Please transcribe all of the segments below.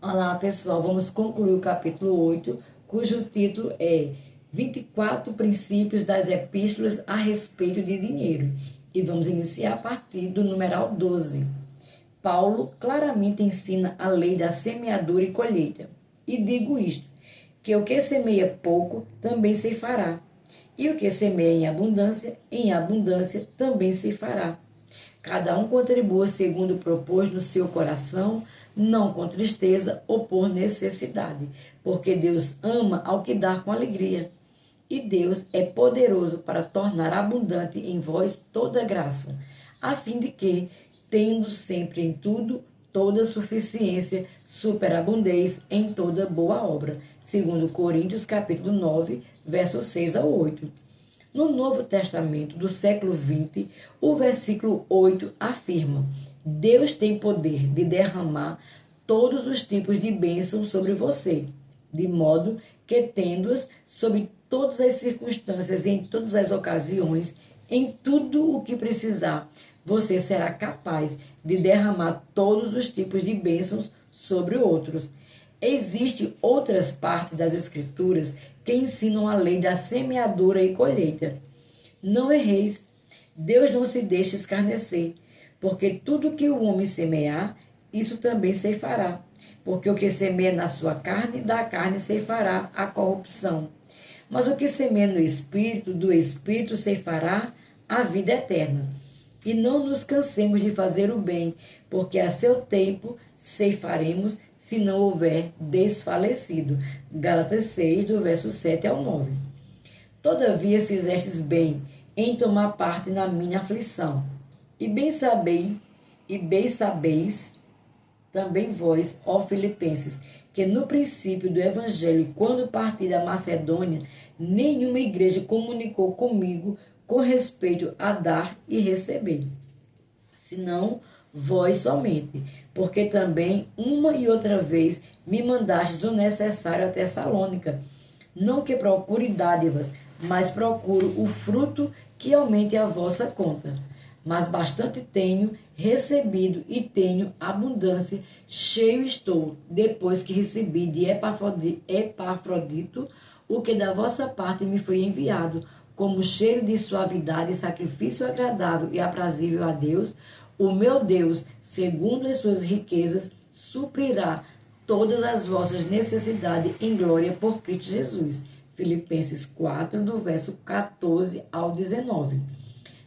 Olá, pessoal. Vamos concluir o capítulo 8, cujo título é 24 princípios das epístolas a respeito de dinheiro. E vamos iniciar a partir do numeral 12. Paulo claramente ensina a lei da semeadura e colheita. E digo isto, que o que semeia pouco também se fará. E o que semeia em abundância também se fará. Cada um contribua segundo propôs no seu coração, não com tristeza ou por necessidade, porque Deus ama ao que dá com alegria. E Deus é poderoso para tornar abundante em vós toda graça, a fim de que, tendo sempre em tudo toda suficiência, superabundeis em toda boa obra. Segundo Coríntios, capítulo 9, versos 6 ao 8. No Novo Testamento do século XX, o versículo 8 afirma: Deus tem poder de derramar todos os tipos de bênçãos sobre você, de modo que, tendo-as sobre todas as circunstâncias e em todas as ocasiões, em tudo o que precisar, você será capaz de derramar todos os tipos de bênçãos sobre outros. Existem outras partes das Escrituras que ensinam a lei da semeadura e colheita. Não erreis. Deus não se deixa escarnecer, porque tudo que o homem semear, isso também ceifará. Porque o que semeia na sua carne, da carne ceifará a corrupção. Mas o que semeia no Espírito, do Espírito ceifará a vida eterna. E não nos cansemos de fazer o bem, porque a seu tempo ceifaremos, se não houver desfalecido. Gálatas 6, do verso 7 ao 9. Todavia fizestes bem em tomar parte na minha aflição. E bem sabeis também vós, ó Filipenses, que no princípio do Evangelho, quando parti da Macedônia, nenhuma igreja comunicou comigo com respeito a dar e receber, senão vós somente, porque também uma e outra vez me mandastes o necessário a Tessalônica. Não que procure dádivas, mas procuro o fruto que aumente a vossa conta. Mas bastante tenho recebido e tenho abundância, cheio estou, depois que recebi de Epafrodito o que da vossa parte me foi enviado, como cheiro de suavidade, sacrifício agradável e aprazível a Deus. O meu Deus, segundo as suas riquezas, suprirá todas as vossas necessidades em glória por Cristo Jesus. Filipenses 4, do verso 14 ao 19.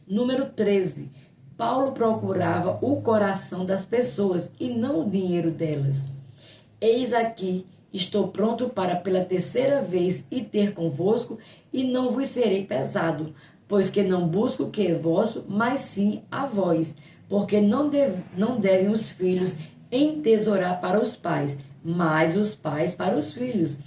Número 13. Paulo procurava o coração das pessoas e não o dinheiro delas. Eis aqui, estou pronto para pela terceira vez ir ter convosco, e não vos serei pesado, pois que não busco o que é vosso, mas sim a vós, porque não devem os filhos entesourar para os pais, mas os pais para os filhos.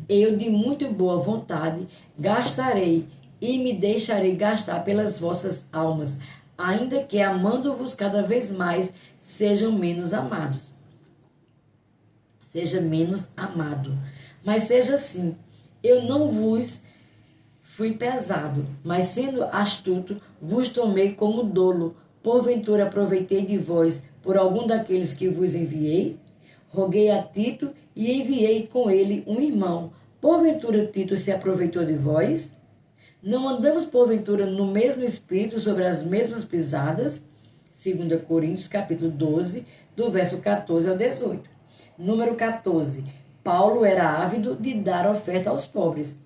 Eu de muito boa vontade gastarei e me deixarei gastar pelas vossas almas, ainda que amando-vos cada vez mais, sejam menos amados. Seja menos amado. Mas seja assim, eu não vos fui pesado, mas sendo astuto, vos tomei como dolo. Porventura aproveitei de vós por algum daqueles que vos enviei? Roguei a Tito e enviei com ele um irmão. Porventura Tito se aproveitou de vós? Não andamos porventura no mesmo espírito, sobre as mesmas pisadas? 2 Coríntios, capítulo 12, do verso 14 ao 18. Número 14. Paulo era ávido de dar oferta aos pobres.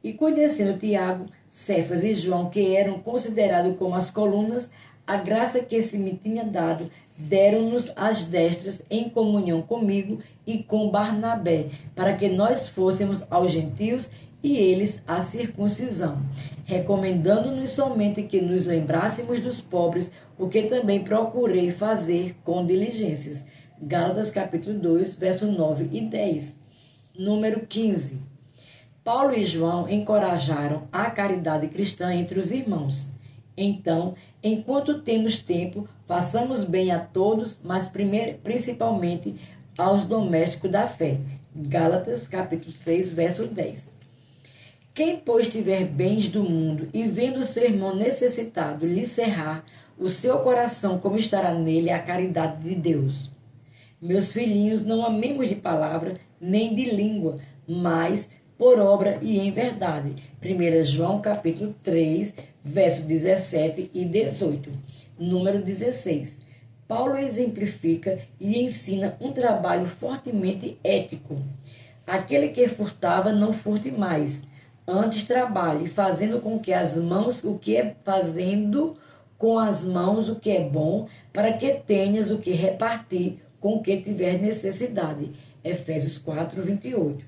E conhecendo Tiago, Cefas e João, que eram considerados como as colunas, a graça que se me tinha dado, deram-nos as destras em comunhão comigo e com Barnabé, para que nós fôssemos aos gentios e eles à circuncisão, recomendando-nos somente que nos lembrássemos dos pobres, o que também procurei fazer com diligências. Gálatas capítulo 2, verso 9 e 10. Número 15. Paulo e João encorajaram a caridade cristã entre os irmãos. Então, enquanto temos tempo, façamos bem a todos, mas principalmente aos domésticos da fé. Gálatas capítulo 6, verso 10. Quem, pois, tiver bens do mundo e vendo o seu irmão necessitado lhe cerrar o seu coração, como estará nele a caridade de Deus? Meus filhinhos, não amemos de palavra, nem de língua, mas por obra e em verdade. 1 João capítulo 3, verso 17 e 18. Número 16. Paulo exemplifica e ensina um trabalho fortemente ético. Aquele que furtava, não furte mais. Antes trabalhe, fazendo com que as mãos fazendo com as mãos o que é bom, para que tenhas o que repartir com o que tiver necessidade. Efésios 4, 28.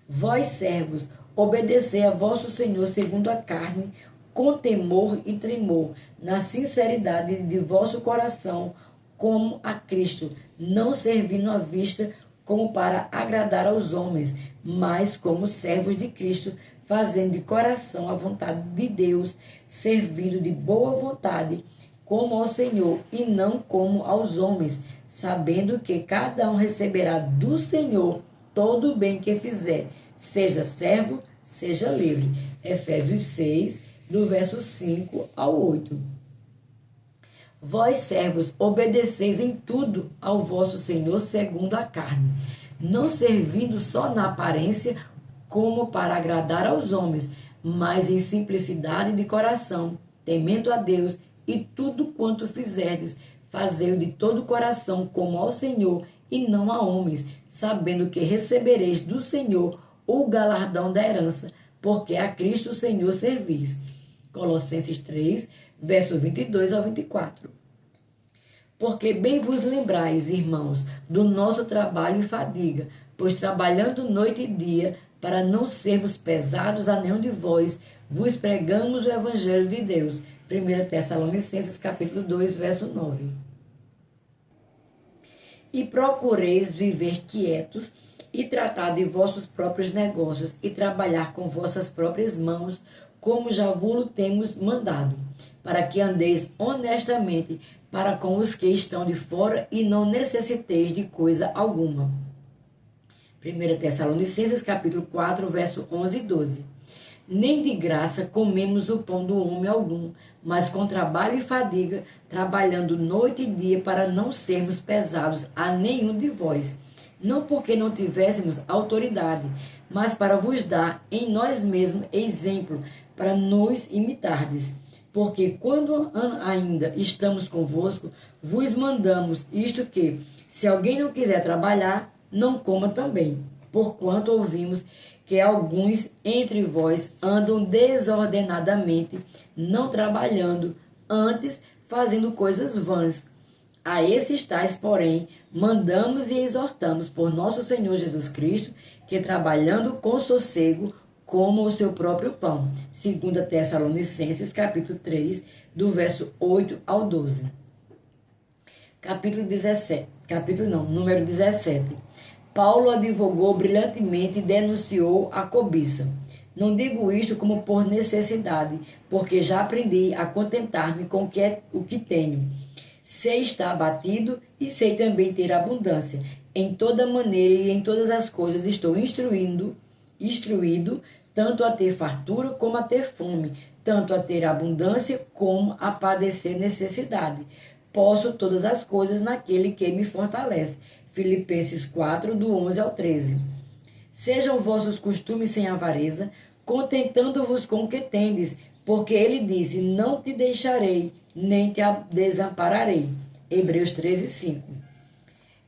Vós, servos, obedecei a vosso Senhor segundo a carne, com temor e tremor, na sinceridade de vosso coração, como a Cristo, não servindo à vista como para agradar aos homens, mas como servos de Cristo, fazendo de coração a vontade de Deus, servindo de boa vontade, como ao Senhor e não como aos homens, sabendo que cada um receberá do Senhor todo o bem que fizer, seja servo, seja livre. Efésios 6, do verso 5 ao 8. Vós, servos, obedeceis em tudo ao vosso Senhor segundo a carne, não servindo só na aparência como para agradar aos homens, mas em simplicidade de coração, temendo a Deus, e tudo quanto fizerdes, fazei-o de todo o coração como ao Senhor e não a homens, sabendo que recebereis do Senhor o galardão da herança, porque a Cristo o Senhor servis. Colossenses 3, verso 22 ao 24. Porque bem vos lembrais, irmãos, do nosso trabalho e fadiga, pois trabalhando noite e dia, para não sermos pesados a nenhum de vós, vos pregamos o Evangelho de Deus. 1 Tessalonicenses capítulo 2, verso 9. E procureis viver quietos e tratar de vossos próprios negócios e trabalhar com vossas próprias mãos, como já vos temos mandado, para que andeis honestamente para com os que estão de fora e não necessiteis de coisa alguma. 1 Tessalonicenses capítulo 4, verso 11 e 12. Nem de graça comemos o pão do homem algum, mas com trabalho e fadiga, trabalhando noite e dia para não sermos pesados a nenhum de vós. Não porque não tivéssemos autoridade, mas para vos dar em nós mesmos exemplo, para nos imitardes. Porque quando ainda estamos convosco, vos mandamos isto que, se alguém não quiser trabalhar, não coma também. Porquanto ouvimos que alguns entre vós andam desordenadamente, não trabalhando, antes fazendo coisas vãs. A esses tais, porém, mandamos e exortamos por nosso Senhor Jesus Cristo, que trabalhando com sossego, como o seu próprio pão. 2 Tessalonicenses, capítulo 3, do verso 8 ao 12. Número 17. Paulo advogou brilhantemente e denunciou a cobiça. Não digo isto como por necessidade, porque já aprendi a contentar-me com o que tenho. Sei estar abatido e sei também ter abundância. Em toda maneira e em todas as coisas estou instruído, tanto a ter fartura como a ter fome, tanto a ter abundância como a padecer necessidade. Posso todas as coisas naquele que me fortalece. Filipenses 4, do 11 ao 13. Sejam vossos costumes sem avareza, contentando-vos com o que tendes, porque ele disse, não te deixarei, nem te desampararei. Hebreus 13, 5.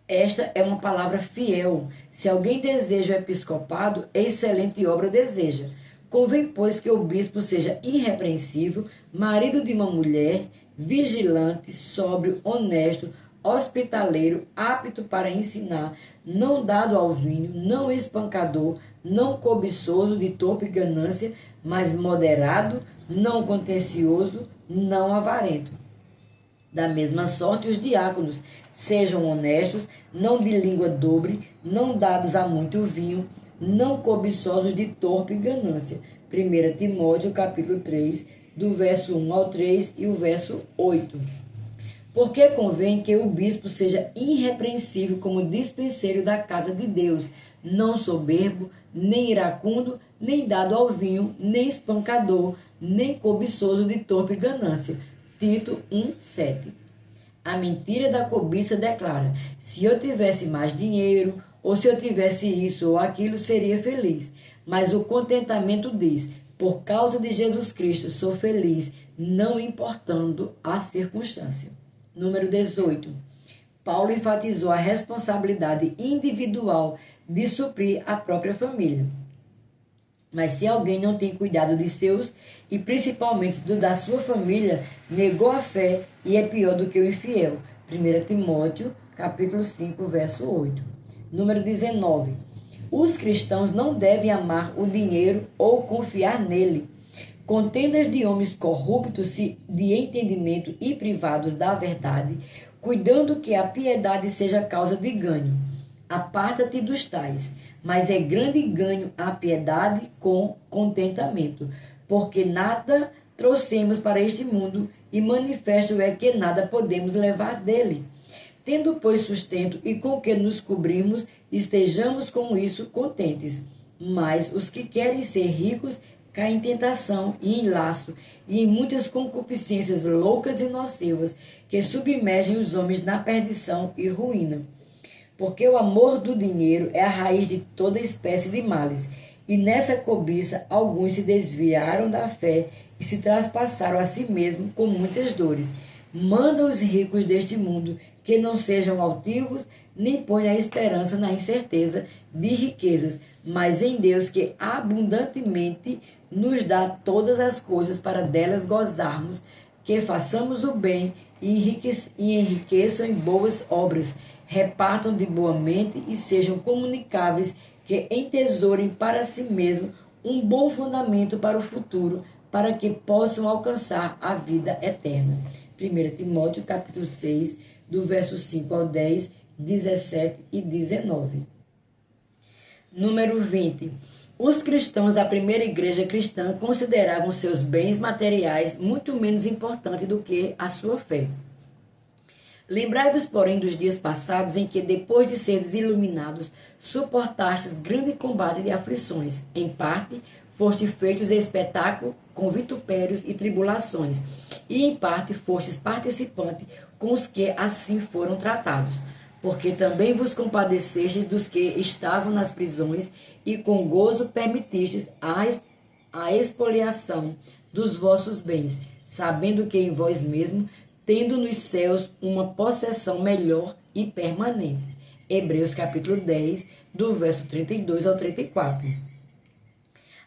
Esta é uma palavra fiel. Se alguém deseja o episcopado, excelente obra deseja. Convém, pois, que o bispo seja irrepreensível, marido de uma mulher, vigilante, sóbrio, honesto, hospitaleiro, apto para ensinar, não dado ao vinho, não espancador, não cobiçoso de torpe ganância, mas moderado, não contencioso, não avarento. Da mesma sorte, os diáconos sejam honestos, não de língua dobre, não dados a muito vinho, não cobiçosos de torpe ganância. 1 Timóteo, capítulo 3, do verso 1 ao 3 e o verso 8. Porque convém que o bispo seja irrepreensível como dispenseiro da casa de Deus, não soberbo, nem iracundo, nem dado ao vinho, nem espancador, nem cobiçoso de torpe ganância. Tito 1, 7. A mentira da cobiça declara: se eu tivesse mais dinheiro, ou se eu tivesse isso ou aquilo, seria feliz. Mas o contentamento diz: por causa de Jesus Cristo, sou feliz, não importando a circunstância. Número 18. Paulo enfatizou a responsabilidade individual de suprir a própria família. Mas se alguém não tem cuidado de seus, e principalmente do da sua família, negou a fé e é pior do que o infiel. 1 Timóteo, capítulo 5, verso 8. Número 19. Os cristãos não devem amar o dinheiro ou confiar nele. Contendas de homens corruptos de entendimento e privados da verdade, cuidando que a piedade seja causa de ganho. Aparta-te dos tais, mas é grande ganho a piedade com contentamento, porque nada trouxemos para este mundo, e manifesto é que nada podemos levar dele. Tendo, pois, sustento e com que nos cobrimos, estejamos com isso contentes. Mas os que querem ser ricos caem em tentação e em laço, e em muitas concupiscências loucas e nocivas, que submergem os homens na perdição e ruína. Porque o amor do dinheiro é a raiz de toda espécie de males, e nessa cobiça alguns se desviaram da fé e se traspassaram a si mesmos com muitas dores. Manda os ricos deste mundo que não sejam altivos, nem põe a esperança na incerteza de riquezas, mas em Deus, que abundantemente nos dá todas as coisas para delas gozarmos, que façamos o bem e enriqueçam em boas obras, repartam de boa mente e sejam comunicáveis, que entesourem para si mesmos um bom fundamento para o futuro, para que possam alcançar a vida eterna. 1 Timóteo, capítulo 6, do verso 5 ao 10, 17 e 19. Número 20. Os cristãos da primeira igreja cristã consideravam seus bens materiais muito menos importantes do que a sua fé. Lembrai-vos, porém, dos dias passados em que, depois de seres iluminados, suportastes grande combate de aflições. Em parte, foste feitos espetáculo com vitupérios e tribulações, e em parte fostes participante com os que assim foram tratados. Porque também vos compadecestes dos que estavam nas prisões, e com gozo permitistes a expoliação dos vossos bens, sabendo que em vós mesmos, tendo nos céus uma possessão melhor e permanente. Hebreus capítulo 10, do verso 32 ao 34.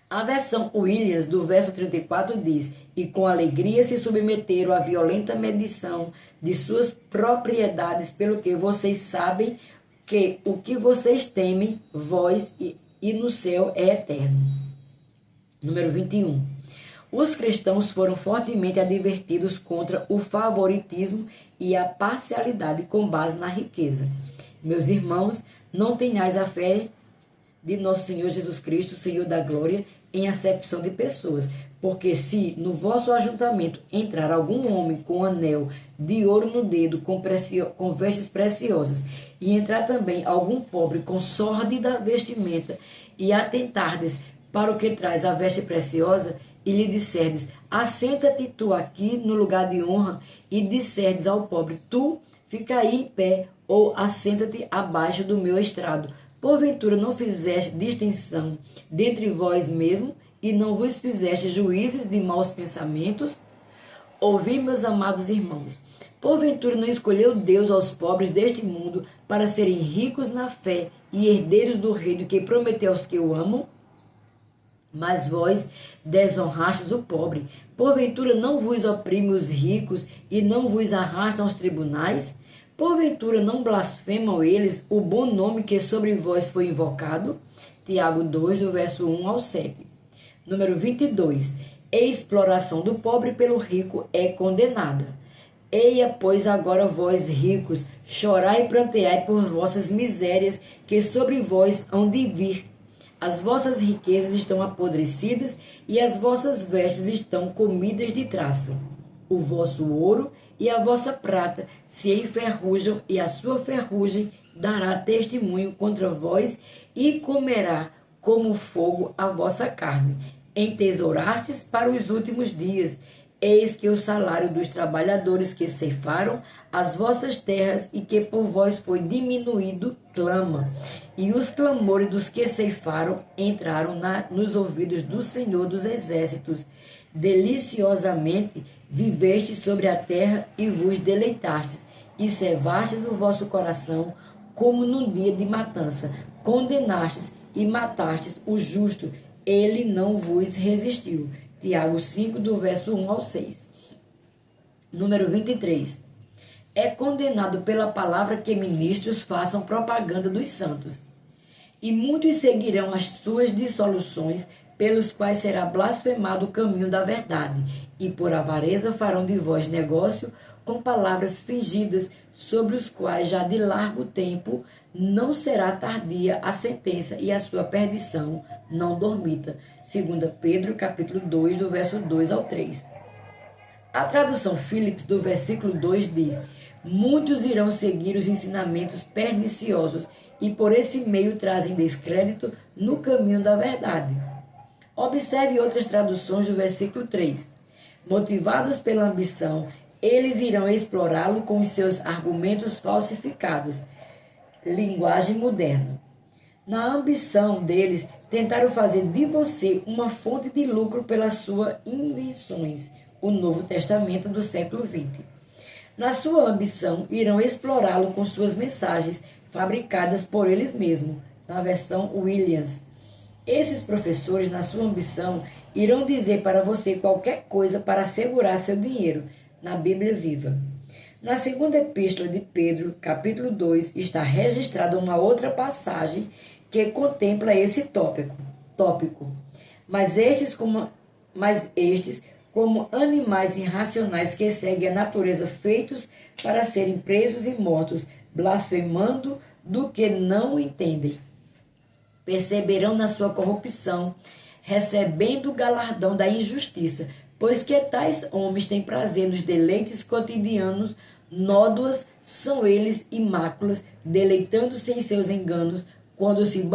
A versão Williams do verso 34 diz: e com alegria se submeteram à violenta medição de suas propriedades, pelo que vocês sabem que o que vocês temem, vós e no céu é eterno. Número 21. Os cristãos foram fortemente advertidos contra o favoritismo e a parcialidade com base na riqueza. Meus irmãos, não tenhais a fé de nosso Senhor Jesus Cristo, Senhor da glória, em acepção de pessoas, porque se no vosso ajuntamento entrar algum homem com anel de ouro no dedo, com vestes preciosas, e entrar também algum pobre com sórdida vestimenta, e atentardes para o que traz a veste preciosa, e lhe disserdes: assenta-te tu aqui no lugar de honra, e disserdes ao pobre: tu fica aí em pé, ou assenta-te abaixo do meu estrado. Porventura não fizeste distinção dentre vós mesmos, e não vos fizeste juízes de maus pensamentos? Ouvi, meus amados irmãos, porventura não escolheu Deus aos pobres deste mundo para serem ricos na fé e herdeiros do reino que prometeu aos que o amam? Mas vós desonrastes o pobre. Porventura não vos oprime os ricos e não vos arrastam aos tribunais? Porventura não blasfemam eles o bom nome que sobre vós foi invocado? Tiago 2, do verso 1 ao 7. Número 22. A exploração do pobre pelo rico é condenada. Eia, pois, agora vós ricos, chorai e pranteai por vossas misérias, que sobre vós hão de vir. As vossas riquezas estão apodrecidas, e as vossas vestes estão comidas de traça. O vosso ouro e a vossa prata se enferrujam, e a sua ferrugem dará testemunho contra vós, e comerá como fogo a vossa carne. Entesourastes para os últimos dias. Eis que o salário dos trabalhadores que ceifaram as vossas terras e que por vós foi diminuído, clama. E os clamores dos que ceifaram entraram nos ouvidos do Senhor dos Exércitos. Deliciosamente vivestes sobre a terra e vos deleitastes, e cevastes o vosso coração como num dia de matança. Condenastes e matastes o justo, ele não vos resistiu. Tiago 5, do verso 1 ao 6. Número 23. É condenado pela palavra que ministros façam propaganda dos santos. E muitos seguirão as suas dissoluções, pelos quais será blasfemado o caminho da verdade, e por avareza farão de vós negócio com palavras fingidas, sobre os quais já de largo tempo não será tardia a sentença e a sua perdição não dormita. 2 Pedro, capítulo 2, do verso 2 ao 3. A tradução Phillips do versículo 2 diz: muitos irão seguir os ensinamentos perniciosos e por esse meio trazem descrédito no caminho da verdade. Observe outras traduções do versículo 3. Motivados pela ambição, eles irão explorá-lo com os seus argumentos falsificados. Linguagem moderna. Na ambição deles, tentaram fazer de você uma fonte de lucro pelas suas invenções. O Novo Testamento do século XX. Na sua ambição, irão explorá-lo com suas mensagens fabricadas por eles mesmos, na versão Williams. Esses professores, na sua ambição, irão dizer para você qualquer coisa para assegurar seu dinheiro, na Bíblia Viva. Na segunda epístola de Pedro, capítulo 2, está registrada uma outra passagem que contempla esse tópico. Mas estes, como animais irracionais que seguem a natureza, feitos para serem presos e mortos, blasfemando do que não entendem, perceberão na sua corrupção, recebendo o galardão da injustiça, pois que tais homens têm prazer nos deleites cotidianos, nódoas são eles e máculas, deleitando-se em seus enganos, quando se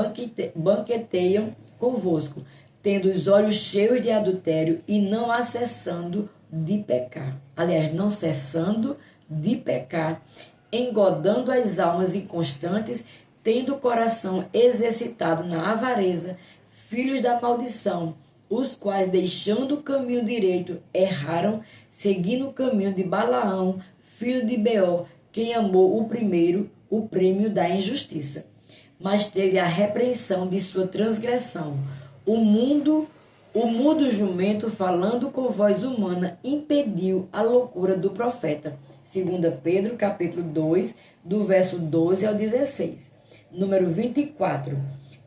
banqueteiam convosco, tendo os olhos cheios de adultério e não cessando de pecar. Aliás, não cessando de pecar, engodando as almas inconstantes, tendo o coração exercitado na avareza, filhos da maldição, os quais, deixando o caminho direito, erraram, seguindo o caminho de Balaão, filho de Beor, quem amou o primeiro, o prêmio da injustiça, mas teve a repreensão de sua transgressão. O mudo jumento, falando com voz humana, impediu a loucura do profeta. 2 Pedro, capítulo 2, do verso 12 ao 16. Número 24.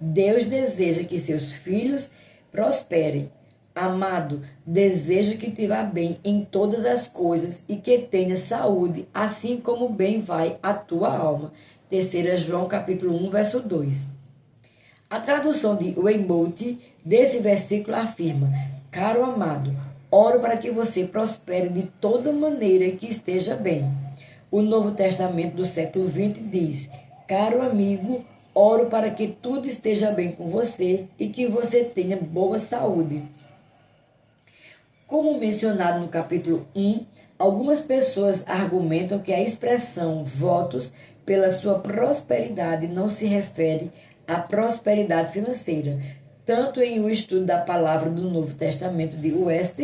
Deus deseja que seus filhos prosperem. Amado, desejo que te vá bem em todas as coisas e que tenha saúde, assim como bem vai a tua alma. 3 João, capítulo 1, verso 2. A tradução de Weymouth desse versículo afirma: caro amado, oro para que você prospere de toda maneira que esteja bem. O Novo Testamento do século XX diz: caro amigo, oro para que tudo esteja bem com você e que você tenha boa saúde. Como mencionado no capítulo 1, algumas pessoas argumentam que a expressão votos pela sua prosperidade não se refere à prosperidade financeira, tanto em o estudo da palavra do Novo Testamento de West,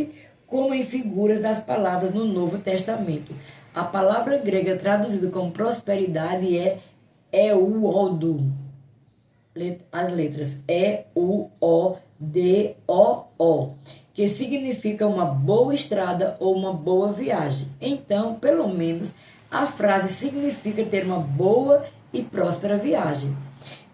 como em figuras das palavras no Novo Testamento. A palavra grega traduzida como prosperidade é euodo. As letras E-U-O-D-O-O, que significa uma boa estrada ou uma boa viagem. Então, pelo menos, a frase significa ter uma boa e próspera viagem.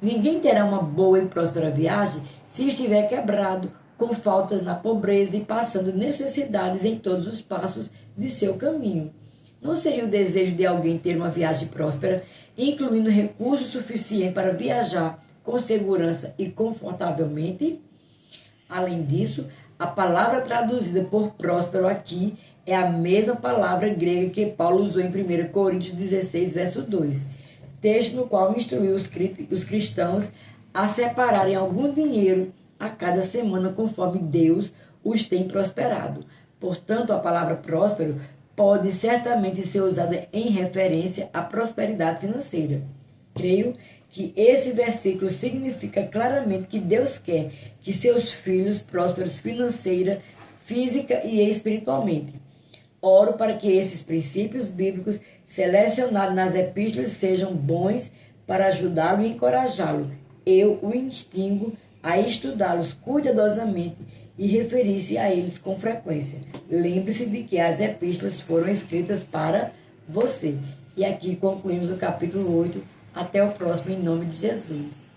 Ninguém terá uma boa e próspera viagem se estiver quebrado, com faltas na pobreza e passando necessidades em todos os passos de seu caminho. Não seria o desejo de alguém ter uma viagem próspera, incluindo recursos suficientes para viajar com segurança e confortavelmente? Além disso, a palavra traduzida por próspero aqui é a mesma palavra grega que Paulo usou em 1 Coríntios 16, verso 2, texto no qual instruiu os cristãos a separarem algum dinheiro a cada semana conforme Deus os tem prosperado. Portanto, a palavra próspero pode certamente ser usada em referência à prosperidade financeira. Creio que esse versículo significa claramente que Deus quer que seus filhos prósperos financeira, física e espiritualmente. Oro para que esses princípios bíblicos selecionados nas epístolas sejam bons para ajudá-lo e encorajá-lo. Eu o instigo a estudá-los cuidadosamente e referir-se a eles com frequência. Lembre-se de que as epístolas foram escritas para você. E aqui concluímos o capítulo 8. Até o próximo, em nome de Jesus.